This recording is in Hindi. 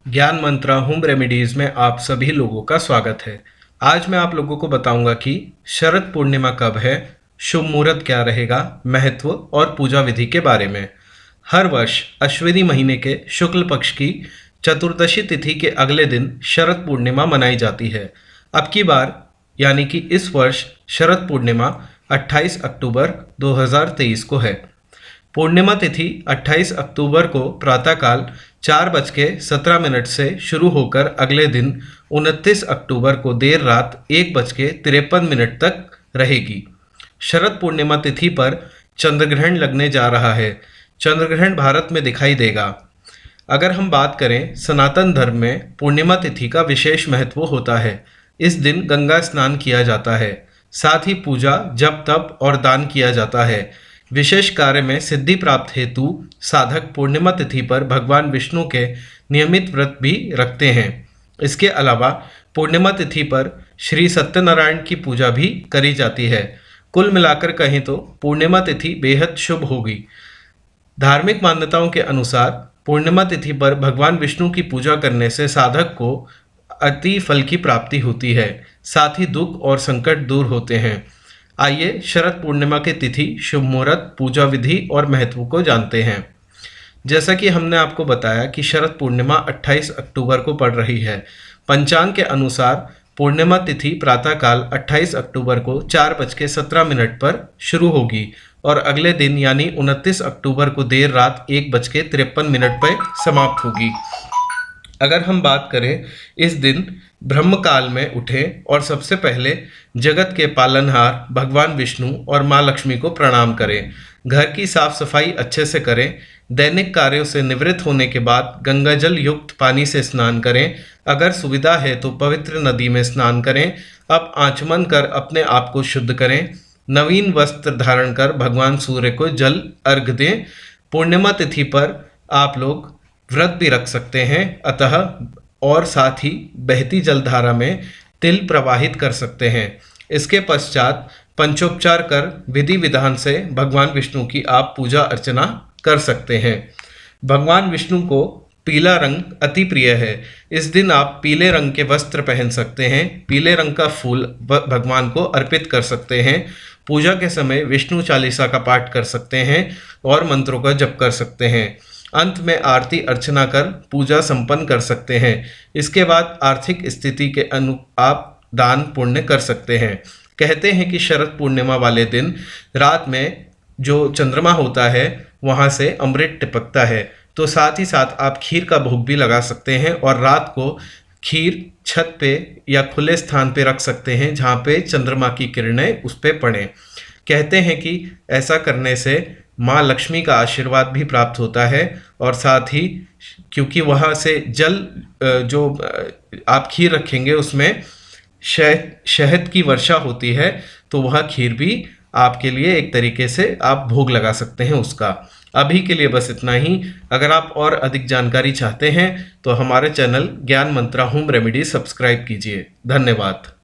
ज्ञान मंत्रा होम रेमेडीज में आप सभी लोगों का स्वागत है। आज मैं आप लोगों को बताऊंगा कि शरद पूर्णिमा कब है, शुभ मुहूर्त क्या रहेगा, महत्व और पूजा विधि के बारे में। हर वर्ष अश्विनी महीने के शुक्ल पक्ष की चतुर्दशी तिथि के अगले दिन शरद पूर्णिमा मनाई जाती है। अब की बार यानी कि इस वर्ष शरद पूर्णिमा 28 अक्टूबर 2023 को है। पूर्णिमा तिथि 28 अक्टूबर को प्रातःकाल 4:17 से शुरू होकर अगले दिन 29 अक्टूबर को देर रात 1:53 तक रहेगी। शरद पूर्णिमा तिथि पर चंद्रग्रहण लगने जा रहा है। चंद्रग्रहण भारत में दिखाई देगा। अगर हम बात करें, सनातन धर्म में पूर्णिमा तिथि का विशेष महत्व होता है। इस दिन गंगा स्नान किया जाता है, साथ ही पूजा, जप तप और दान किया जाता है। विशेष कार्य में सिद्धि प्राप्त हेतु साधक पूर्णिमा तिथि पर भगवान विष्णु के नियमित व्रत भी रखते हैं। इसके अलावा पूर्णिमा तिथि पर श्री सत्यनारायण की पूजा भी करी जाती है। कुल मिलाकर कहें तो पूर्णिमा तिथि बेहद शुभ होगी। धार्मिक मान्यताओं के अनुसार पूर्णिमा तिथि पर भगवान विष्णु की पूजा करने से साधक को अति फल की प्राप्ति होती है, साथ ही दुख और संकट दूर होते हैं। आइए शरद पूर्णिमा की तिथि, शुभ मुहूर्त, पूजा विधि और महत्व को जानते हैं। जैसा कि हमने आपको बताया कि शरद पूर्णिमा 28 अक्टूबर को पड़ रही है। पंचांग के अनुसार पूर्णिमा तिथि प्रातःकाल 28 अक्टूबर को 4:17 पर शुरू होगी और अगले दिन यानी 29 अक्टूबर को देर रात 1:53 पर समाप्त होगी। अगर हम बात करें, इस दिन ब्रह्म काल में उठें और सबसे पहले जगत के पालनहार भगवान विष्णु और माँ लक्ष्मी को प्रणाम करें। घर की साफ सफाई अच्छे से करें। दैनिक कार्यों से निवृत्त होने के बाद गंगा जल युक्त पानी से स्नान करें। अगर सुविधा है तो पवित्र नदी में स्नान करें। अब आचमन कर अपने आप को शुद्ध करें। नवीन वस्त्र धारण कर भगवान सूर्य को जल अर्घ दें। पूर्णिमा तिथि पर आप लोग व्रत भी रख सकते हैं, अतः और साथ ही बहती जलधारा में तिल प्रवाहित कर सकते हैं। इसके पश्चात पंचोपचार कर विधि विधान से भगवान विष्णु की आप पूजा अर्चना कर सकते हैं। भगवान विष्णु को पीला रंग अति प्रिय है। इस दिन आप पीले रंग के वस्त्र पहन सकते हैं। पीले रंग का फूल भगवान को अर्पित कर सकते हैं। पूजा के समय विष्णु चालीसा का पाठ कर सकते हैं और मंत्रों का जप कर सकते हैं। अंत में आरती अर्चना कर पूजा संपन्न कर सकते हैं। इसके बाद आर्थिक स्थिति के आप दान पुण्य कर सकते हैं। कहते हैं कि शरद पूर्णिमा वाले दिन रात में जो चंद्रमा होता है वहाँ से अमृत टपकता है, तो साथ ही साथ आप खीर का भोग भी लगा सकते हैं और रात को खीर छत पे या खुले स्थान पे रख सकते हैं जहाँ पे चंद्रमा की किरणें उस पे पड़ें। कहते हैं कि ऐसा करने से माँ लक्ष्मी का आशीर्वाद भी प्राप्त होता है और साथ ही क्योंकि वहाँ से जल जो आप खीर रखेंगे उसमें शहद की वर्षा होती है, तो वह खीर भी आपके लिए एक तरीके से आप भोग लगा सकते हैं उसका। अभी के लिए बस इतना ही। अगर आप और अधिक जानकारी चाहते हैं तो हमारे चैनल ज्ञान मंत्रा होम रेमेडी सब्सक्राइब कीजिए। धन्यवाद।